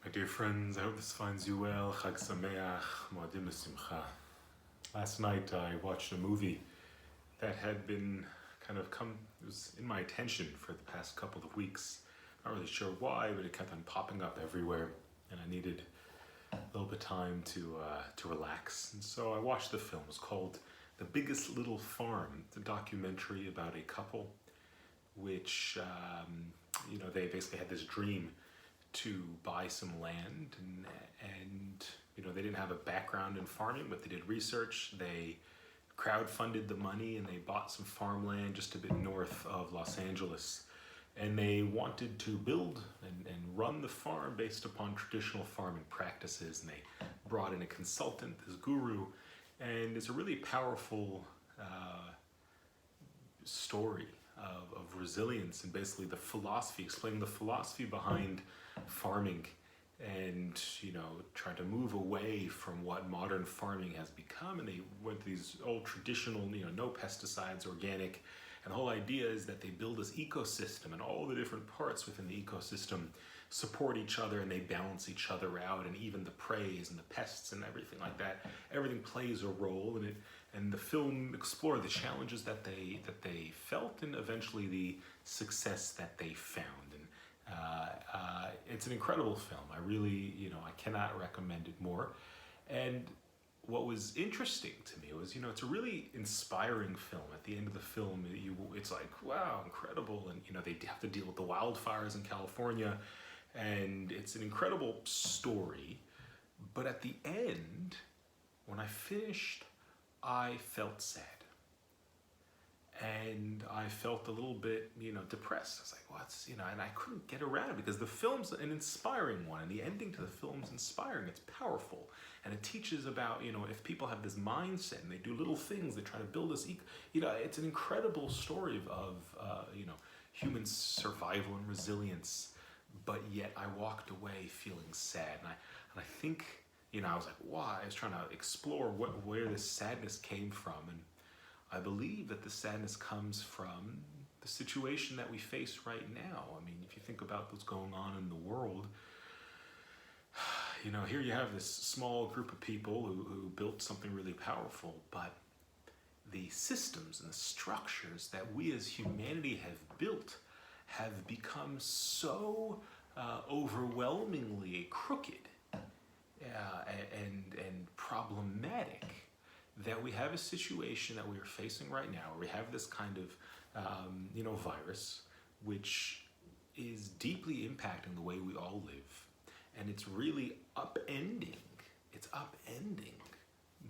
My dear friends, I hope this finds you well. Chag Sameach, Moadim L'Simcha. Last night I watched a movie that had been it was in my attention for the past couple of weeks. Not really sure why, but it kept on popping up everywhere, and I needed a little bit of time to relax. And so I watched the film. It's called The Biggest Little Farm. It's a documentary about a couple which, they basically had this dream to buy some land, and they didn't have a background in farming, but they did research. They crowdfunded the money and they bought some farmland just a bit north of Los Angeles, and they wanted to build and run the farm based upon traditional farming practices. And they brought in a consultant, this guru, and it's a really powerful story of resilience and basically the philosophy, explaining the philosophy behind farming, and trying to move away from what modern farming has become. And they went to these old traditional, no pesticides, organic, and the whole idea is that they build this ecosystem, and all the different parts within the ecosystem support each other and they balance each other out, and even the preys and the pests and everything like that, everything plays a role. And the film explored the challenges that they felt, and eventually the success that they found. And it's an incredible film. I really, I cannot recommend it more. And what was interesting to me was, it's a really inspiring film. At the end of the film, it's like, wow, incredible. And, they have to deal with the wildfires in California, and it's an incredible story. But at the end, when I finished, I felt sad. And I felt a little bit, depressed. I was like, what's, and I couldn't get around it, because the film's an inspiring one, and the ending to the film's inspiring. It's powerful, and it teaches about, if people have this mindset and they do little things, they try to build this, it's an incredible story of human survival and resilience. But yet I walked away feeling sad, and I think, I was like, why? I was trying to explore where this sadness came from, and I believe that the sadness comes from the situation that we face right now. I mean, if you think about what's going on in the world, here you have this small group of people who built something really powerful, but the systems and the structures that we as humanity have built have become so overwhelmingly crooked and problematic, that we have a situation that we are facing right now, where we have this kind of virus, which is deeply impacting the way we all live, and it's really upending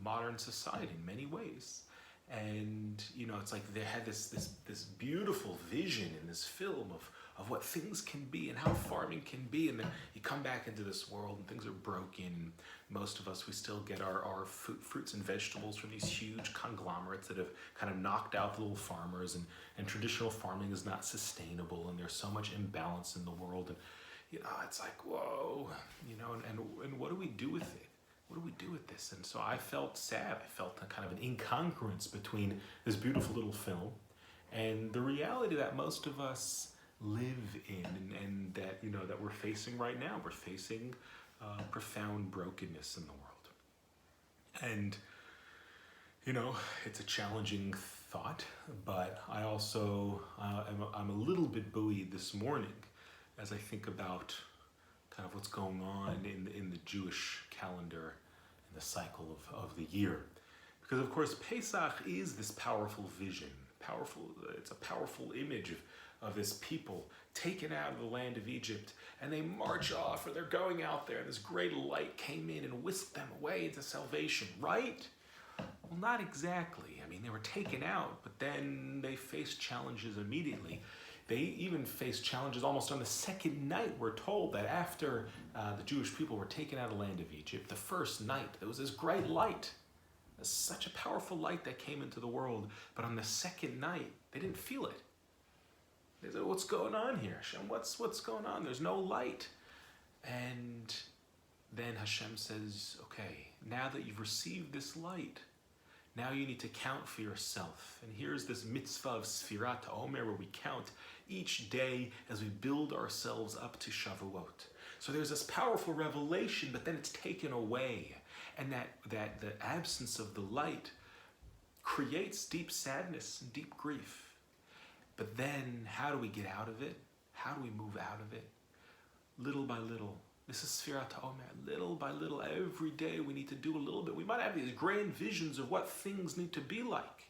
modern society in many ways. And it's like they had this beautiful vision in this film of what things can be and how farming can be, and then you come back into this world and things are broken. Most of us, we still get our fruits and vegetables from these huge conglomerates that have kind of knocked out the little farmers, and traditional farming is not sustainable, and there's so much imbalance in the world. And it's like, whoa, and what do we do with it? What do we do with this? And so I felt sad. I felt a kind of an incongruence between this beautiful little film and the reality that most of us live in, and that that we're facing right now. We're facing profound brokenness in the world, and it's a challenging thought. But I also I'm a little bit buoyed this morning as I think about kind of what's going on in the Jewish calendar and the cycle of the year. Because of course Pesach is this powerful vision, it's a powerful image of this people taken out of the land of Egypt, and they march off, or they're going out there, and this great light came in and whisked them away into salvation, right? Well, not exactly. I mean, they were taken out, but then they faced challenges immediately. They even faced challenges almost on the second night. We're told that after the Jewish people were taken out of the land of Egypt, the first night, there was this great light. There's such a powerful light that came into the world. But on the second night, they didn't feel it. They said, what's going on here, Hashem? What's going on? There's no light. And then Hashem says, okay, now that you've received this light, now you need to count for yourself. And here's this mitzvah of Sefirat HaOmer, where we count each day as we build ourselves up to Shavuot. So there's this powerful revelation, but then it's taken away. And that the absence of the light creates deep sadness and deep grief. But then how do we get out of it? How do we move out of it? Little by little. This is Sefirat HaOmer. Little by little, every day we need to do a little bit. We might have these grand visions of what things need to be like.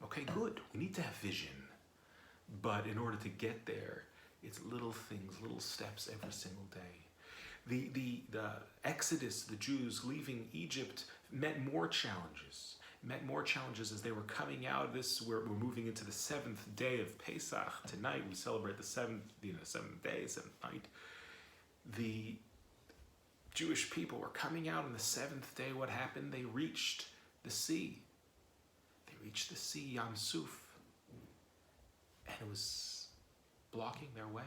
Okay, good. We need to have vision. But in order to get there, it's little things, little steps every single day. The Exodus, the Jews leaving Egypt, met more challenges. As they were coming out of this. We're moving into the 7th day of Pesach. Tonight we celebrate the 7th day, 7th night. The Jewish people were coming out on the 7th day. What happened? They reached the sea. Yam Suf. And it was blocking their way.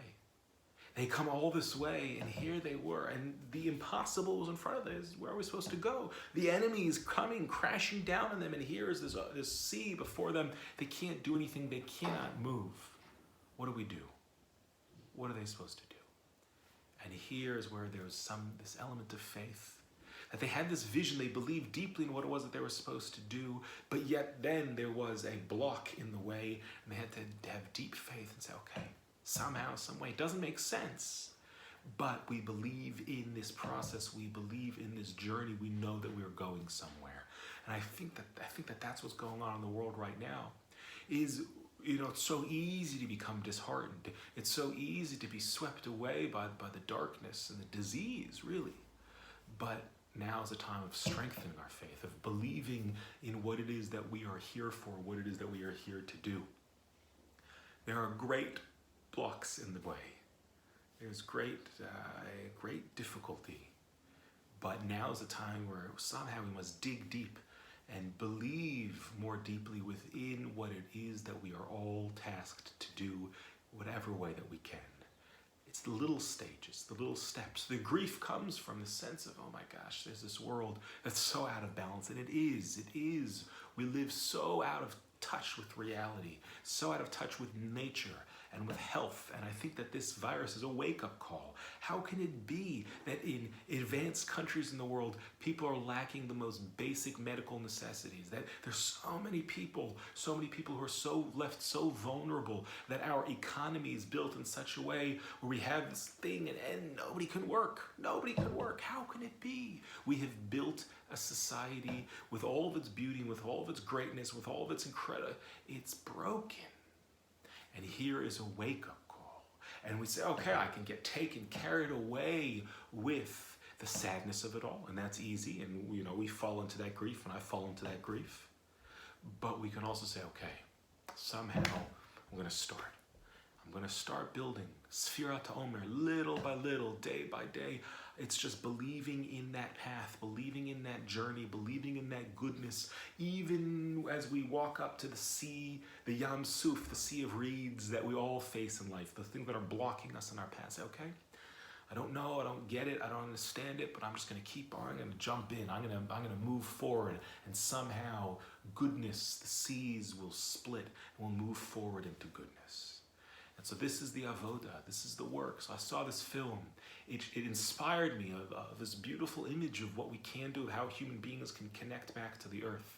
They come all this way, and here they were, and the impossible was in front of them. Where are we supposed to go? The enemy is coming, crashing down on them, and here is this sea before them. They can't do anything. They cannot move. What do we do? What are they supposed to do? And here is where there was this element of faith. That they had this vision, they believed deeply in what it was that they were supposed to do, but yet then there was a block in the way, and they had to have deep faith and say, okay, somehow, some way, it doesn't make sense, but we believe in this process, we believe in this journey, we know that we're going somewhere. And I think that that's what's going on in the world right now, is, it's so easy to become disheartened. It's so easy to be swept away by the darkness and the disease, really. But now is a time of strengthening our faith, of believing in what it is that we are here for, what it is that we are here to do. There are great blocks in the way. There's great difficulty. But now is a time where somehow we must dig deep and believe more deeply within what it is that we are all tasked to do, whatever way that we can. It's the little stages, the little steps. The grief comes from the sense of, oh my gosh, there's this world that's so out of balance. And it is. We live so out of touch with reality, so out of touch with nature and with health. And I think that this virus is a wake-up call. How can it be that in advanced countries in the world, people are lacking the most basic medical necessities? That there's so many people who are left so vulnerable, that our economy is built in such a way where we have this thing and nobody can work. Nobody can work. How can it be? We have built a society with all of its beauty, with all of its greatness, with all of its incredible. It's broken. And here is a wake-up call. And we say, okay, I can get carried away with the sadness of it all. And that's easy. And we fall into that grief, and I fall into that grief. But we can also say, okay, somehow I'm going to start. I'm going to start building Sefirat HaOmer, little by little, day by day. It's just believing in that path, believing in that journey, believing in that goodness. Even as we walk up to the sea, the Yam Suf, the sea of reeds that we all face in life, the things that are blocking us in our path. Say, okay, I don't know, I don't get it, I don't understand it, but I'm just going to keep on. I'm going to jump in. I'm going to move forward, and somehow goodness, the seas will split, and we'll move forward into goodness. And so this is the avoda, this is the work. So I saw this film. It inspired me of this beautiful image of what we can do, how human beings can connect back to the earth.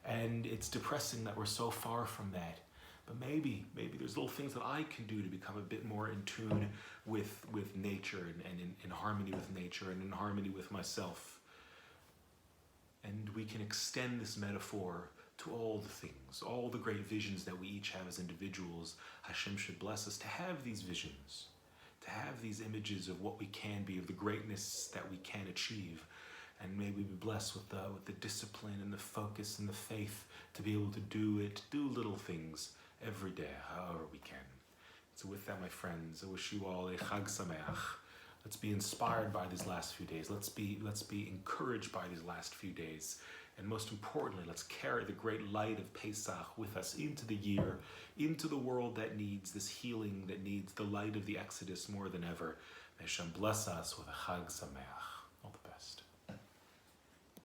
And it's depressing that we're so far from that. But maybe there's little things that I can do to become a bit more in tune with nature and in harmony with nature and in harmony with myself. And we can extend this metaphor to all the things, all the great visions that we each have as individuals. Hashem should bless us to have these visions, to have these images of what we can be, of the greatness that we can achieve. And may we be blessed with the discipline and the focus and the faith to be able to do little things every day, however we can. So with that, my friends, I wish you all a Chag Sameach. Let's be inspired by these last few days. Let's be encouraged by these last few days. And most importantly, let's carry the great light of Pesach with us into the year, into the world that needs this healing, that needs the light of the Exodus more than ever. May Hashem bless us with a Chag Sameach.